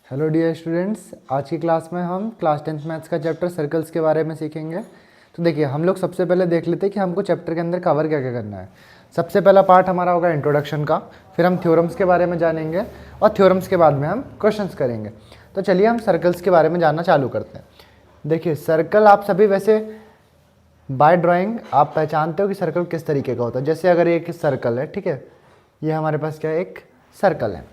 Hello dear students, आज की class में हम क्लास 10th मैथ्स का चैप्टर सर्कल्स के बारे में सीखेंगे। तो देखिए, हम लोग सबसे पहले देख लेते हैं कि हमको चैप्टर के अंदर कवर क्या क्या करना है। सबसे पहला पार्ट हमारा होगा इंट्रोडक्शन का, फिर हम थ्योरम्स के बारे में जानेंगे और थ्योरम्स के बाद में हम क्वेश्चंस करेंगे। तो चलिए हम सर्कल्स के बारे में जानना चालू करते हैं। देखिए, सर्कल आप सभी वैसे बाय ड्राइंग आप पहचानते हो कि सर्कल किस तरीके का होता है। जैसे अगर एक सर्कल है, ठीक है, ये हमारे पास क्या है, एक सर्कल है।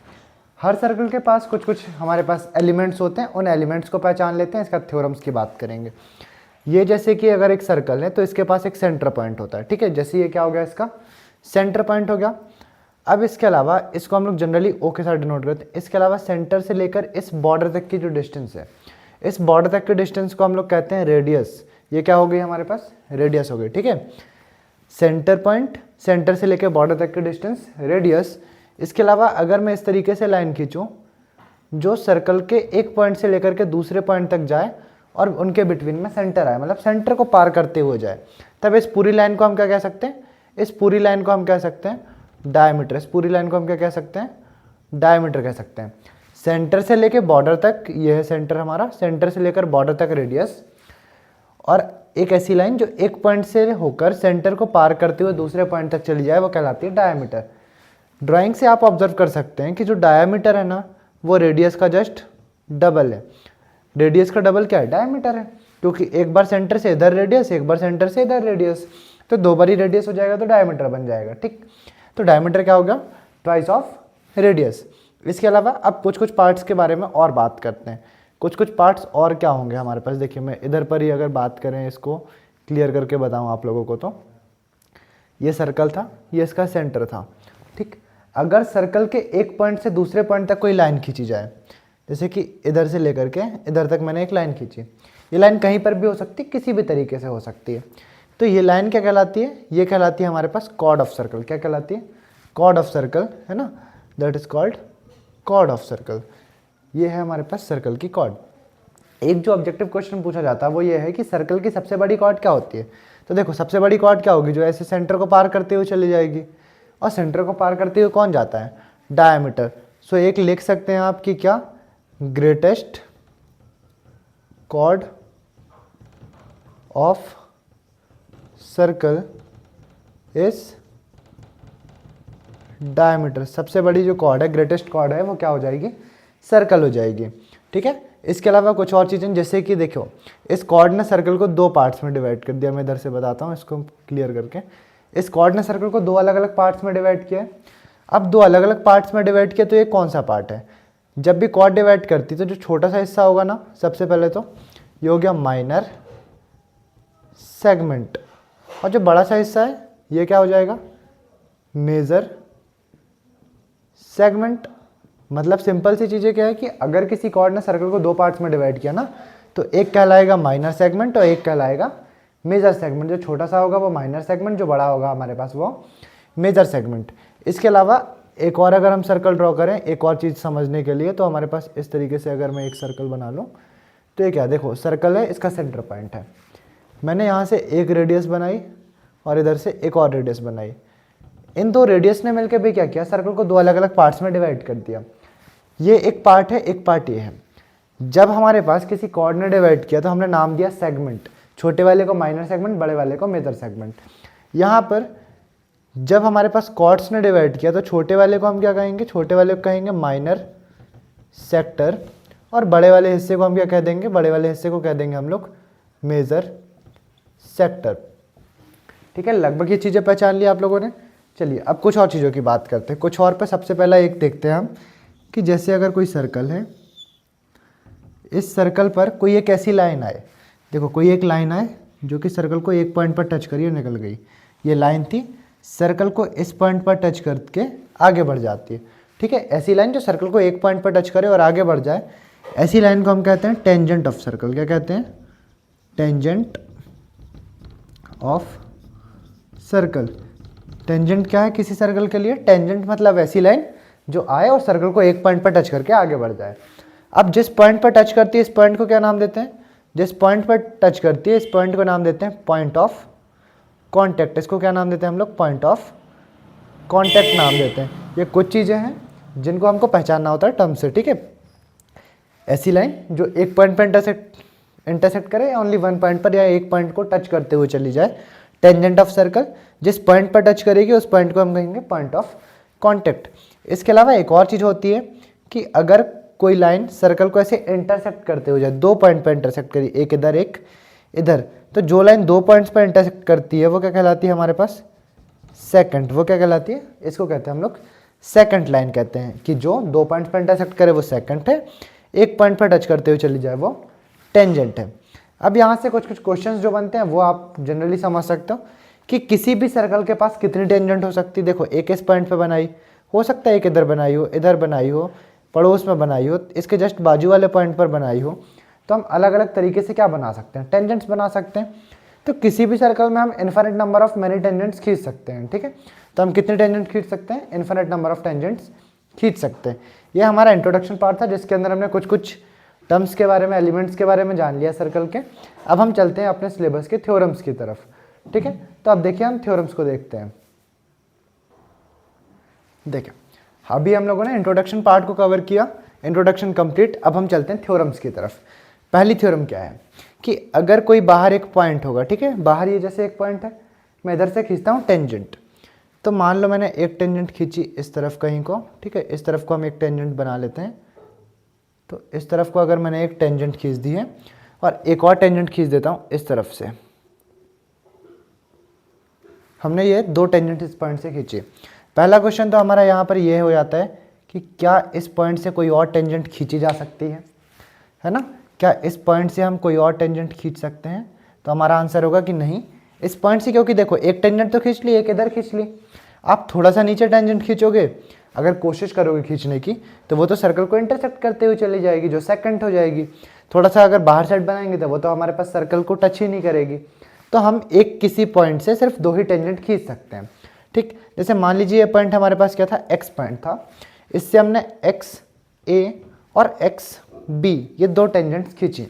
हर सर्कल के पास कुछ कुछ हमारे पास एलिमेंट्स होते हैं, उन एलिमेंट्स को पहचान लेते हैं, इसका थ्योरम्स की बात करेंगे। ये जैसे कि अगर एक सर्कल है तो इसके पास एक सेंटर पॉइंट होता है, ठीक है। जैसे ये क्या हो गया, इसका सेंटर पॉइंट हो गया। अब इसके अलावा इसको हम लोग जनरली ओ के साथ डिनोट करते हैं। इसके अलावा सेंटर से लेकर इस बॉर्डर तक की जो डिस्टेंस है, इस बॉर्डर तक के डिस्टेंस को हम लोग कहते हैं रेडियस। ये क्या हो गई हमारे पास, रेडियस हो गई, ठीक है। सेंटर पॉइंट, सेंटर से लेकर बॉर्डर तक की डिस्टेंस, रेडियस। इसके अलावा अगर मैं इस तरीके से लाइन खींचूं जो सर्कल के एक पॉइंट से लेकर के दूसरे पॉइंट तक जाए और उनके बिटवीन में सेंटर आए, मतलब सेंटर को पार करते हुए जाए, तब इस पूरी लाइन को हम क्या कह सकते हैं, इस पूरी लाइन को हम कह सकते हैं डायमीटर। इस पूरी लाइन को हम क्या कह सकते हैं, डायमीटर कह सकते हैं। सेंटर से लेकर बॉर्डर तक, यह है सेंटर हमारा, सेंटर से लेकर बॉर्डर तक रेडियस। और एक ऐसी लाइन जो एक पॉइंट से होकर सेंटर को पार करते हुए दूसरे पॉइंट तक चली जाए, वो कहलाती है डायमीटर। ड्राइंग से आप ऑब्जर्व कर सकते हैं कि जो डायमीटर है ना, वो रेडियस का जस्ट डबल है। रेडियस का डबल क्या है, डायमीटर है, क्योंकि एक बार सेंटर से इधर रेडियस, एक बार सेंटर से इधर रेडियस, तो दो बार ही रेडियस हो जाएगा तो डायमीटर बन जाएगा, ठीक। तो डायमीटर क्या हो गया, ट्वाइस ऑफ रेडियस। इसके अलावा अब कुछ कुछ पार्ट्स के बारे में और बात करते हैं। कुछ कुछ पार्ट्स और क्या होंगे हमारे पास, देखिए मैं इधर पर ही अगर बात करें, इसको क्लियर करके बताऊँ आप लोगों को, तो ये सर्कल था, ये इसका सेंटर था, ठीक। अगर सर्कल के एक पॉइंट से दूसरे पॉइंट तक कोई लाइन खींची जाए, जैसे कि इधर से लेकर के इधर तक मैंने एक लाइन खींची, ये लाइन कहीं पर भी हो सकती है, किसी भी तरीके से हो सकती है। तो ये लाइन क्या कहलाती है, ये कहलाती है हमारे पास कॉर्ड ऑफ सर्कल। क्या कहलाती है, कॉर्ड ऑफ सर्कल, है ना, that is called chord of circle. ये है हमारे पास सर्कल की कॉर्ड। एक जो ऑब्जेक्टिव क्वेश्चन पूछा जाता है वो ये है कि सर्कल की सबसे बड़ी कॉर्ड क्या होती है। तो देखो, सबसे बड़ी कॉर्ड क्या होगी, जो ऐसे सेंटर को पार करते हुए चली जाएगी, और सेंटर को पार करते हुए कौन जाता है, डायमीटर। सो एक लिख सकते हैं आप कि क्या, greatest chord of circle is diameter. सबसे बड़ी जो कॉर्ड है, ग्रेटेस्ट कॉर्ड है, वो क्या हो जाएगी, सर्कल हो जाएगी, ठीक है। इसके अलावा कुछ और चीज़ें, जैसे कि देखो, इस कॉर्ड ने सर्कल को दो पार्ट्स में डिवाइड कर दिया। मैं इधर से बताता हूँ इसको क्लियर करके। इस कॉर्ड ने सर्कल को दो अलग अलग पार्ट्स में डिवाइड किया है। अब दो अलग अलग पार्ट्स में डिवाइड किया तो ये कौन सा पार्ट है, जब भी कॉर्ड डिवाइड करती तो जो छोटा सा हिस्सा होगा ना, सबसे पहले तो ये हो गया माइनर सेगमेंट, और जो बड़ा सा हिस्सा है ये क्या हो जाएगा, मेजर सेगमेंट। मतलब सिंपल सी चीज़ें क्या है कि अगर किसी कॉर्ड ने सर्कल को दो पार्ट्स में डिवाइड किया ना, तो एक कहलाएगा माइनर सेगमेंट और एक कहलाएगा मेजर सेगमेंट। जो छोटा सा होगा वो माइनर सेगमेंट, जो बड़ा होगा हमारे पास वो मेजर सेगमेंट। इसके अलावा एक और अगर हम सर्कल ड्रॉ करें, एक और चीज़ समझने के लिए, तो हमारे पास इस तरीके से अगर मैं एक सर्कल बना लूँ, तो ये क्या, देखो सर्कल है, इसका सेंटर पॉइंट है। मैंने यहाँ से एक रेडियस बनाई और इधर से एक और रेडियस बनाई। इन दो रेडियस ने मिलकर भी क्या किया, सर्कल को दो अलग अलग पार्ट्स में डिवाइड कर दिया। ये एक पार्ट है, एक पार्ट ये है। जब हमारे पास किसी कॉर्ड ने डिवाइड किया तो हमने नाम दिया सेगमेंट, छोटे वाले को माइनर सेगमेंट, बड़े वाले को मेजर सेगमेंट। यहाँ पर जब हमारे पास कॉर्ड्स ने डिवाइड किया तो छोटे वाले को हम क्या कहेंगे, छोटे वाले को कहेंगे माइनर सेक्टर, और बड़े वाले हिस्से को हम क्या कह देंगे, बड़े वाले हिस्से को कह देंगे हम लोग मेजर सेक्टर, ठीक है। लगभग ये चीज़ें पहचान ली आप लोगों ने। चलिए अब कुछ और चीज़ों की बात करते हैं। कुछ और पे सबसे पहला एक देखते हैं हम कि जैसे अगर कोई सर्कल है, इस सर्कल पर कोई एक ऐसी लाइन आए, देखो कोई एक लाइन आए जो कि सर्कल को एक पॉइंट पर टच करी और निकल गई। ये लाइन थी, सर्कल को इस पॉइंट पर टच करके आगे बढ़ जाती है, ठीक है। ऐसी लाइन जो सर्कल को एक पॉइंट पर टच करे और आगे बढ़ जाए, ऐसी लाइन को हम कहते हैं टेंजेंट ऑफ सर्कल। क्या कहते हैं, टेंजेंट ऑफ सर्कल। टेंजेंट क्या है किसी सर्कल के लिए, टेंजेंट मतलब ऐसी लाइन जो आए और सर्कल को एक पॉइंट पर टच करके आगे बढ़ जाए। अब जिस पॉइंट पर टच करती है, इस पॉइंट को क्या नाम देते हैं, जिस पॉइंट पर टच करती है इस पॉइंट को नाम देते हैं पॉइंट ऑफ कांटेक्ट। इसको क्या नाम देते हैं हम लोग, पॉइंट ऑफ कांटेक्ट नाम देते हैं। ये कुछ चीज़ें हैं जिनको हमको पहचानना होता है टर्म से, ठीक है। ऐसी लाइन जो एक पॉइंट पर इंटरसेक्ट करे, ओनली वन पॉइंट पर या एक पॉइंट को टच करते हुए चली जाए, टेंजेंट ऑफ सर्कल। जिस पॉइंट पर टच करेगी उस पॉइंट को हम कहेंगे पॉइंट ऑफ कॉन्टेक्ट। इसके अलावा एक और चीज़ होती है कि अगर कोई लाइन सर्कल को ऐसे इंटरसेक्ट करते हुए जाए, दो पॉइंट पर इंटरसेक्ट करी, एक इधर एक इधर, तो जो लाइन दो पॉइंट्स पर इंटरसेक्ट करती है वो क्या कहलाती है हमारे पास, सेकंड। वो क्या कहलाती है, इसको कहते हैं हम लोग सेकंड लाइन कहते हैं, कि जो दो पॉइंट्स पर इंटरसेक्ट करे वो सेकंड है, एक पॉइंट पर टच करते हुए चली जाए वो टेंजेंट है। अब यहाँ से कुछ कुछ क्वेश्चंस जो बनते हैं वो आप जनरली समझ सकते हो कि किसी भी सर्कल के पास कितनी टेंजेंट हो सकती है। देखो एक इस पॉइंट पे बनाई, हो सकता है एक इधर बनाई हो, इधर बनाई हो, पड़ोस में बनाई हो, इसके जस्ट बाजू वाले पॉइंट पर बनाई हो, तो हम अलग अलग तरीके से क्या बना सकते हैं, टेंजेंट्स बना सकते हैं। तो किसी भी सर्कल में हम infinite number of many tangents खींच सकते हैं, ठीक है। तो हम कितने टेंजेंट खींच सकते हैं, इन्फिनिट नंबर ऑफ टेंजेंट्स खींच सकते हैं। ये हमारा इंट्रोडक्शन पार्ट था जिसके अंदर हमने कुछ कुछ टर्म्स के बारे में, एलिमेंट्स के बारे में जान लिया सर्कल के। अब हम चलते हैं अपने सिलेबस के थ्योरम्स की तरफ, ठीक है। तो अब देखिए हम थ्योरम्स को देखते हैं। देखिए अभी हम लोगों ने इंट्रोडक्शन पार्ट को कवर किया, इंट्रोडक्शन कंप्लीट। अब हम चलते हैं थ्योरम्स की तरफ। पहली थ्योरम क्या है कि अगर कोई बाहर एक पॉइंट होगा, ठीक है, बाहर ये जैसे एक पॉइंट है, मैं इधर से खींचता हूँ टेंजेंट। तो मान लो मैंने एक टेंजेंट खींची इस तरफ कहीं को, ठीक है, इस तरफ को हम एक टेंजेंट बना लेते हैं। तो इस तरफ को अगर मैंने एक टेंजेंट खींच दी है और एक और टेंजेंट खींच देता हूँ इस तरफ से, हमने ये दो टेंजेंट इस पॉइंट से खींची। पहला क्वेश्चन तो हमारा यहाँ पर ये हो जाता है कि क्या इस पॉइंट से कोई और टेंजेंट खींची जा सकती है ना, क्या इस पॉइंट से हम कोई और टेंजेंट खींच सकते हैं। तो हमारा आंसर होगा कि नहीं इस पॉइंट से, क्योंकि देखो एक टेंजेंट तो खींच ली, एक इधर खींच ली। आप थोड़ा सा नीचे टेंजेंट खींचोगे, अगर कोशिश करोगे खींचने की, तो वो तो सर्कल को इंटरसेक्ट करते हुए चली जाएगी, जो सेकंड हो जाएगी। थोड़ा सा अगर बाहर साइड बनाएंगे तो वो तो हमारे पास सर्कल को टच ही नहीं करेगी। तो हम एक किसी पॉइंट से सिर्फ दो ही टेंजेंट खींच सकते हैं, ठीक। जैसे मान लीजिए ये पॉइंट हमारे पास क्या था, एक्स पॉइंट था, इससे हमने एक्स ए और एक्स बी ये दो टेंजेंट्स खींची।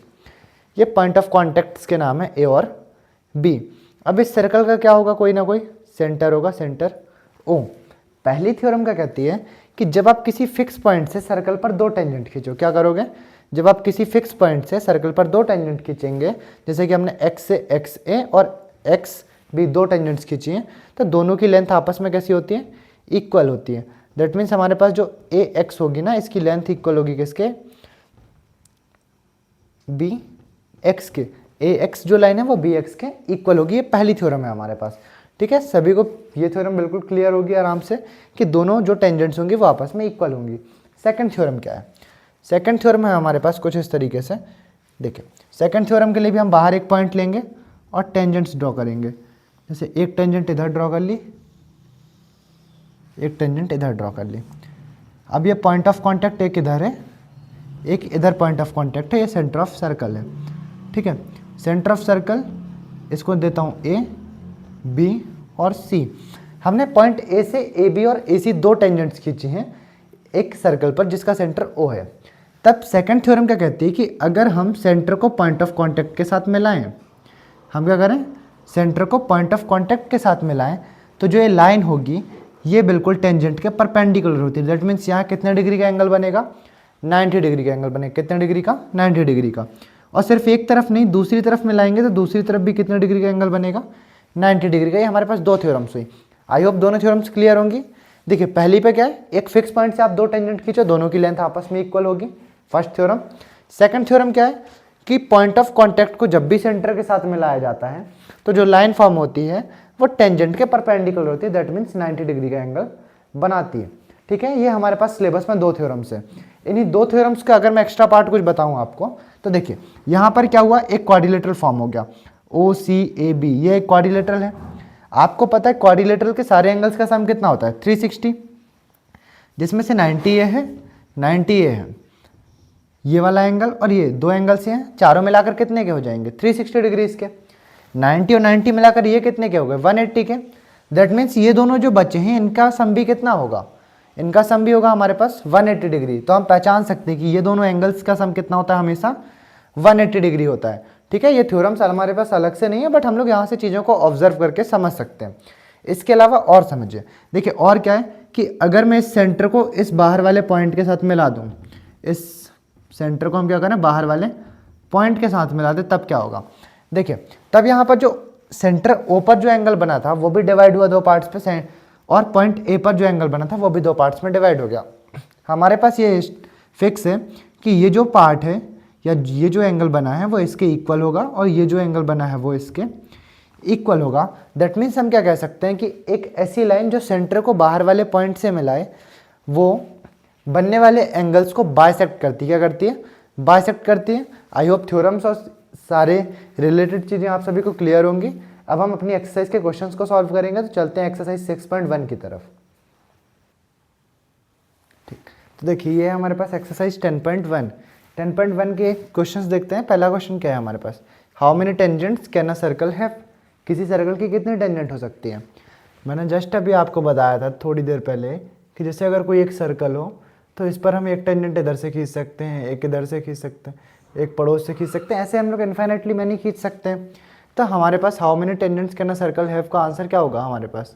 ये पॉइंट ऑफ कॉन्टेक्ट्स के नाम है ए और बी। अब इस सर्कल का क्या होगा, कोई ना कोई सेंटर होगा, सेंटर ओ। पहली थ्योरम क्या कहती है कि जब आप किसी फिक्स पॉइंट से सर्कल पर दो टेंजेंट खींचो, क्या करोगे, जब आप किसी फिक्स पॉइंट से सर्कल पर दो टेंजेंट खींचेंगे, जैसे कि हमने एक्स से एक्स ए और एक्स बी दो टेंजेंट्स खींची हैं, तो दोनों की लेंथ आपस में कैसी होती है, इक्वल होती है। दैट मीन्स हमारे पास जो ए एक्स होगी ना, इसकी लेंथ इक्वल होगी किसके, बी एक्स के। ए एक्स जो लाइन है वो बी एक्स के इक्वल होगी। ये पहली थ्योरम है हमारे पास, ठीक है। सभी को ये थ्योरम बिल्कुल क्लियर होगी आराम से कि दोनों जो टेंजेंट्स होंगी वो आपस में इक्वल होंगी। सेकंड थ्योरम क्या है, सेकंड थ्योरम है हमारे पास कुछ इस तरीके से। देखिए सेकंड थ्योरम के लिए भी हम बाहर एक पॉइंट लेंगे और टेंजेंट्स ड्रॉ करेंगे। जैसे एक टेंजेंट इधर ड्रॉ कर ली, एक टेंजेंट इधर ड्रॉ कर ली। अब ये पॉइंट ऑफ कॉन्टैक्ट एक इधर है, एक इधर पॉइंट ऑफ कॉन्टैक्ट है, ये सेंटर ऑफ सर्कल है, ठीक है। सेंटर ऑफ सर्कल इसको देता हूँ ए बी और सी। हमने पॉइंट ए से ए बी और ए सी दो टेंजेंट्स खींची हैं एक सर्कल पर जिसका सेंटर ओ है। तब सेकंड थ्योरम क्या कहती है कि अगर हम सेंटर को पॉइंट ऑफ कॉन्टैक्ट के साथ मिलाएं, हम क्या करें, सेंटर को पॉइंट ऑफ कॉन्टैक्ट के साथ मिलाएं, तो जो ये लाइन होगी ये बिल्कुल टेंजेंट के परपेंडिकुलर होती है। दैट मीन्स यहाँ कितने डिग्री का एंगल बनेगा, 90 डिग्री का एंगल बनेगा। कितने डिग्री का, 90 डिग्री का। और सिर्फ एक तरफ नहीं, दूसरी तरफ मिलाएंगे तो दूसरी तरफ भी कितने डिग्री का एंगल बनेगा, 90 डिग्री का। ये हमारे पास दो थ्योरम्स हुई। आई होप दोनों थ्योरम्स क्लियर होंगी। देखिए पहली पे क्या है, एक फिक्स पॉइंट से आप दो टेंजेंट खींचो, दोनों की लेंथ आपस में इक्वल होगी, फर्स्ट थ्योरम। सेकंड थ्योरम क्या है कि पॉइंट ऑफ कॉन्टैक्ट को जब भी सेंटर के साथ मिलाया जाता है तो जो लाइन फॉर्म होती है वो टेंजेंट के परपेंडिकुलर होती है। दैट मीन्स 90 डिग्री का एंगल बनाती है, ठीक है। ये हमारे पास सिलेबस में दो थ्योरम्स है। इन्हीं दो थ्योरम्स का अगर मैं एक्स्ट्रा पार्ट कुछ बताऊं आपको, तो देखिए यहाँ पर क्या हुआ, एक क्वाड्रिलेटरल फॉर्म हो गया, ओ सी ए बी, ये एक क्वाड्रिलेटरल है। आपको पता है क्वाड्रिलेटरल के सारे एंगल्स का सम कितना होता है, 360, जिसमें से 90 ये है, 90 ये है, ये वाला एंगल और ये दो एंगल्स हैं, चारों मिलाकर कितने के हो जाएंगे, 360 डिग्रीज के। 90 और 90 मिलाकर ये कितने के हो गए, 180 के। दैट मीन्स ये दोनों जो बचे हैं इनका सम भी कितना होगा, इनका सम भी होगा हमारे पास 180 डिग्री। तो हम पहचान सकते हैं कि ये दोनों एंगल्स का सम कितना होता है, हमेशा 180 डिग्री होता है, ठीक है। ये थ्योरम्स हमारे पास अलग से नहीं है, बट हम लोग यहाँ से चीज़ों को ऑब्जर्व करके समझ सकते हैं। इसके अलावा और समझिए, देखिए और क्या है कि अगर मैं इस सेंटर को इस बाहर वाले पॉइंट के साथ मिला दूँ, इस सेंटर को हम क्या करें, बाहर वाले पॉइंट के साथ मिला दे, तब क्या होगा। देखिए तब यहाँ पर जो सेंटर ओ पर जो एंगल बना था वो भी डिवाइड हुआ 2 पार्ट्स पे, और पॉइंट ए पर जो एंगल बना था वो भी 2 पार्ट्स में डिवाइड हो गया। हमारे पास ये फिक्स है कि ये जो पार्ट है या ये जो एंगल बना है वो इसके इक्वल होगा, और ये जो एंगल बना है वो इसके इक्वल होगा। दैट मीन्स हम क्या कह सकते हैं कि एक ऐसी लाइन जो सेंटर को बाहर वाले पॉइंट से मिलाए वो बनने वाले एंगल्स को बाइसेक्ट करती है। क्या करती है, बाइसेक्ट करती है। आई होप थ्योरम्स और सारे रिलेटेड चीज़ें आप सभी को क्लियर होंगी। अब हम अपनी एक्सरसाइज के क्वेश्चंस को सॉल्व करेंगे, तो चलते हैं एक्सरसाइज 6.1 की तरफ। ठीक, तो देखिए ये है हमारे पास एक्सरसाइज 10.1 के क्वेश्चंस देखते हैं। पहला क्वेश्चन क्या है हमारे पास, how many tangents can a circle have, किसी सर्कल की कितनी टेंजेंट हो सकती है। मैंने जस्ट अभी आपको बताया था थोड़ी देर पहले कि जैसे अगर कोई एक सर्कल हो तो इस पर हम एक टेंजेंट इधर से खींच सकते हैं, एक इधर से खींच सकते हैं, एक पड़ोस से खींच सकते हैं, ऐसे हम लोग इन्फाइनाइटली मैनी खींच सकते हैं। तो हमारे पास how many tangents can a circle have का आंसर क्या होगा हमारे पास,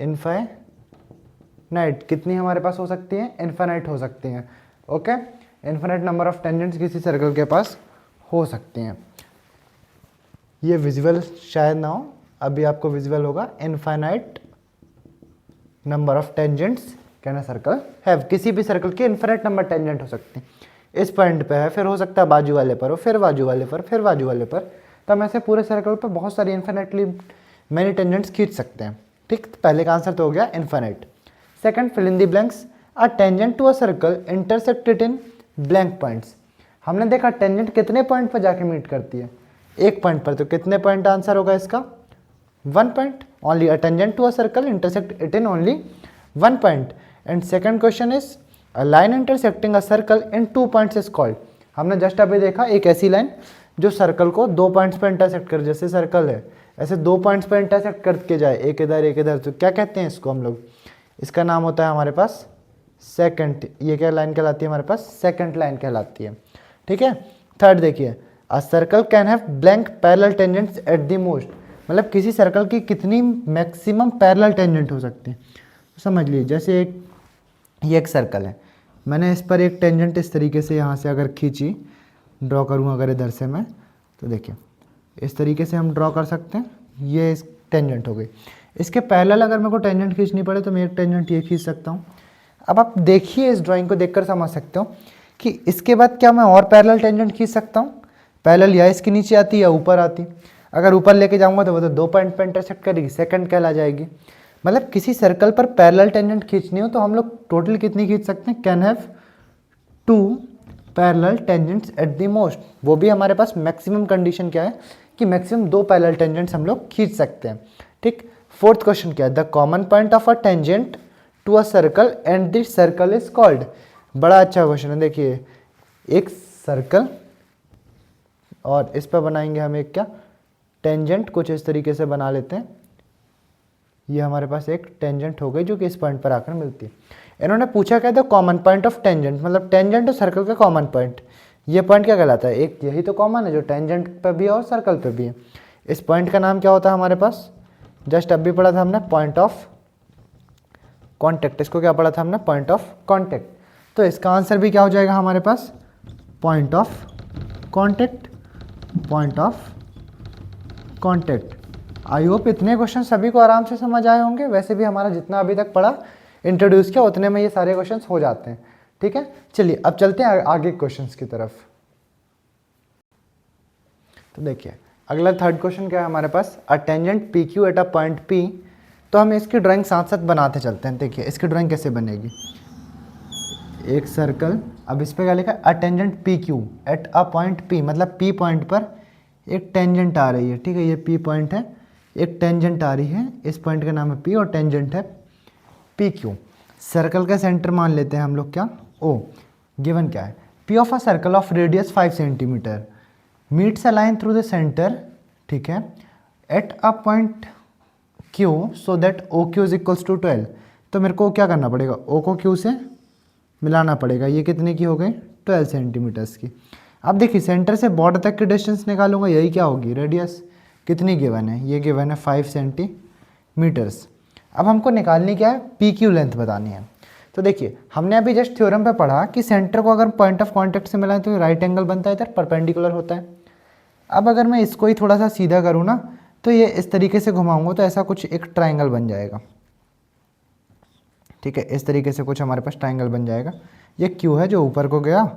इनफाइनाइट। कितनी हमारे पास हो सकती है, इनफाइनाइट हो सकती हैं। Okay, infinite number of tangents किसी सर्कल के पास हो सकती हैं। ये विजुअल शायद ना हो, अभी आपको विजुअल होगा। Infinite number of tangents can a circle have, किसी भी सर्कल के इनफाइनाइट नंबर टेंजेंट हो सकते हैं। इस पॉइंट पे है, फिर हो सकता है बाजू वाले पर हो, फिर बाजू वाले पर, फिर बाजू वाले पर। तो हम ऐसे पूरे सर्कल पर बहुत सारी इनफाइनाइटली मैनी टेंजेंट्स खींच सकते हैं। ठीक, पहले का आंसर तो हो गया infinite. Second, fill in the blanks. A tangent to a circle intersected in blank points. हमने देखा टेंजेंट कितने पॉइंट पर जाके मीट करती है, एक पॉइंट पर। तो कितने पॉइंट आंसर होगा इसका, 1 point. Only a tangent to a circle intersect it in only 1 point. And second question is a line intersecting a circle in 2 points is called. हमने जस्ट अभी देखा एक ऐसी लाइन जो सर्कल को 2 पॉइंट्स पर इंटरसेक्ट कर, जैसे सर्कल है ऐसे 2 पॉइंट्स पर इंटरसेक्ट करके जाए, एक इधर एक इधर, तो क्या कहते हैं इसको हम लोग, इसका नाम होता है हमारे पास सेकंड। ये क्या लाइन कहलाती है हमारे पास, सेकंड लाइन कहलाती है। ठीक है। थर्ड देखिए, a circle can have blank parallel tangents at the most. मतलब किसी सर्कल की कितनी मैक्सिमम पैरेलल टेंजेंट हो सकती है। समझ लीजिए जैसे ये एक सर्कल है, मैंने इस पर एक टेंजेंट इस तरीके से यहाँ से अगर खींची, ड्रॉ करूँ अगर इधर से मैं, तो देखिए इस तरीके से हम ड्रॉ कर सकते हैं। ये इस टेंजेंट हो गई। इसके पैरेलल अगर मेरे को टेंजेंट खींचनी पड़े तो मैं एक टेंजेंट ये खींच सकता हूँ। अब आप देखिए इस ड्राइंग को देखकर समझ सकते हो कि इसके बाद क्या मैं और पैरेलल टेंजेंट खींच सकता हूँ। पैरेलल या इसके नीचे आती या ऊपर आती। अगर ऊपर लेके जाऊँगा तो वो तो 2 पॉइंट पर इंटरसेक्ट करेगी, सेकंड कहला जाएगी। मतलब किसी सर्कल पर पैरेलल टेंजेंट खींचनी हो तो हम लोग टोटल कितनी खींच सकते हैं, can have 2 parallel tangents at the most. वो भी हमारे पास मैक्सिमम कंडीशन क्या है कि मैक्सिमम 2 पैरेलल टेंजेंट्स हम लोग खींच सकते हैं। ठीक। फोर्थ क्वेश्चन क्या है, the common point of a tangent to a circle and the circle is called. बड़ा अच्छा क्वेश्चन है। देखिए एक सर्कल और इस पर बनाएंगे हम एक क्या, टेंजेंट। कुछ इस तरीके से बना लेते हैं। ये हमारे पास एक टेंजेंट हो गई जो कि इस पॉइंट पर आकर मिलती है। इन्होंने पूछा क्या था, कॉमन पॉइंट ऑफ टेंजेंट, मतलब टेंजेंट और सर्कल का कॉमन पॉइंट। ये पॉइंट क्या कहलाता है, एक यही तो कॉमन है जो टेंजेंट पे भी है और सर्कल पे भी है। इस पॉइंट का नाम क्या होता है हमारे पास, जस्ट अभी पढ़ा था हमने, पॉइंट ऑफ कॉन्टेक्ट। इसको क्या पढ़ा था हमने, पॉइंट ऑफ कॉन्टेक्ट। तो इसका आंसर भी क्या हो जाएगा हमारे पास, point of contact, point of contact. I hope इतने क्वेश्चन सभी को आराम से समझ आए होंगे। वैसे भी हमारा जितना अभी तक पढ़ा इंट्रोड्यूस किया उतने में ये सारे क्वेश्चन हो जाते हैं। ठीक है, चलिए अब चलते हैं आगे क्वेश्चन की तरफ। तो देखिए अगला थर्ड क्वेश्चन क्या है हमारे पास, a tangent P Q at a point P. तो हम इसकी ड्राइंग साथ साथ बनाते चलते हैं। देखिए इसकी ड्राइंग कैसे बनेगी, एक सर्कल, अब इस पर क्या लिखा है, अ tangent P Q at a point P, मतलब पी पॉइंट पर एक टेंजेंट आ रही है। ठीक है, ये पी पॉइंट है, एक टेंजेंट आ रही है, इस पॉइंट का नाम है पी और टेंजेंट है पी क्यू। सर्कल का सेंटर मान लेते हैं हम लोग क्या, ओ। गिवन क्या है, P of a circle of radius 5 centimetre meets a line through the centre. ठीक है, at a point Q so that O Q is equals to 12। तो मेरे को क्या करना पड़ेगा, ओ को क्यू से मिलाना पड़ेगा। ये कितने की हो गई, 12 सेंटीमीटर्स की। अब देखिए सेंटर से बॉर्डर तक की डिस्टेंस निकालूंगा, यही क्या होगी, रेडियस। कितनी गिवन है, ये गिवन है 5 सेंटीमीटर्स। अब हमको निकालनी क्या है, पी क्यू लेंथ बतानी है। तो देखिए हमने अभी जस्ट थ्योरम पे पढ़ा कि सेंटर को अगर पॉइंट ऑफ कांटेक्ट से मिलाएं तो राइट एंगल बनता है, इधर परपेंडिकुलर होता है। अब अगर मैं इसको ही थोड़ा सा सीधा करूँ ना, तो ये इस तरीके से घुमाऊंगा तो ऐसा कुछ एक ट्राइंगल बन जाएगा। ठीक है, इस तरीके से कुछ हमारे पास ट्राइंगल बन जाएगा। ये क्यू है जो ऊपर को गया,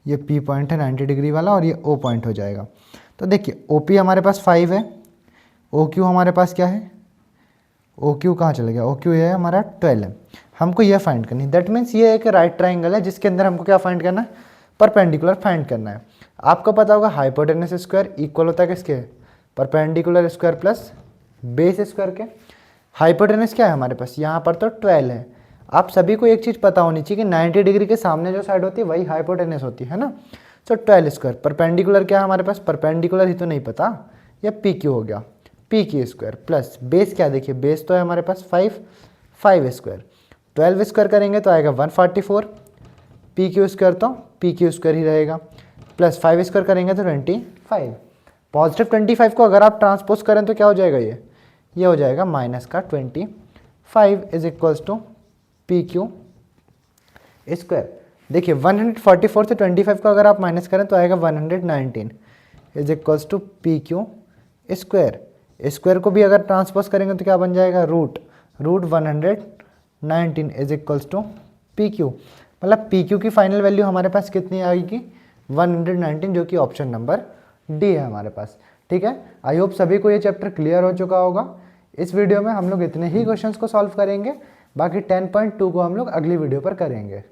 ये पी पॉइंट है 90 डिग्री वाला, और ये ओ पॉइंट हो जाएगा। तो देखिए ओ पी हमारे पास 5 है, ओ क्यू हमारे पास क्या है, ओ क्यू कहाँ चले गया, ओ क्यू ये है हमारा 12 है। हमको ये फाइंड करनी है, दैट मीन्स ये एक राइट ट्राइंगल है जिसके अंदर हमको क्या फाइंड करना है, परपेंडिकुलर फाइंड करना है। आपको पता होगा हाइपोटेनस स्क्वायर इक्वल होता है किसके, perpendicular square plus base square के। हाइपोटेनस क्या है हमारे पास, यहाँ पर तो 12 है। आप सभी को एक चीज़ पता होनी चाहिए कि 90 डिग्री के सामने जो साइड होती है वही हाइपोटेनस होती है ना। सो 12 स्क्वायर, परपेंडिकुलर क्या है हमारे पास, परपेंडिकुलर ही तो नहीं पता, या पी क्यू हो गया, P Q square plus base क्या, देखिए बेस तो है हमारे पास 5 स्क्वायर, 12 स्क्वायर करेंगे तो आएगा 144, पी क्यू स्क्वायर तो पी क्यू स्क्वायर ही रहेगा, प्लस 5 स्क्वायर करेंगे तो 25। पॉजिटिव 25 को अगर आप ट्रांसपोज करें तो क्या हो जाएगा, ये हो जाएगा माइनस का 25 is equals to P Q square. देखिए 144 से 25 को अगर आप माइनस करें तो आएगा 119 is equals to P Q square. Square को भी अगर ट्रांसपोज करेंगे तो क्या बन जाएगा, root 119 is equals to P Q. मतलब पी क्यू की फाइनल वैल्यू हमारे पास कितनी आएगी, 119, जो कि ऑप्शन नंबर डी है हमारे पास। ठीक है, आई होप सभी को ये चैप्टर क्लियर हो चुका होगा। इस वीडियो में हम लोग इतने ही क्वेश्चंस को सॉल्व करेंगे, बाकी 10.2 को हम लोग अगली वीडियो पर करेंगे।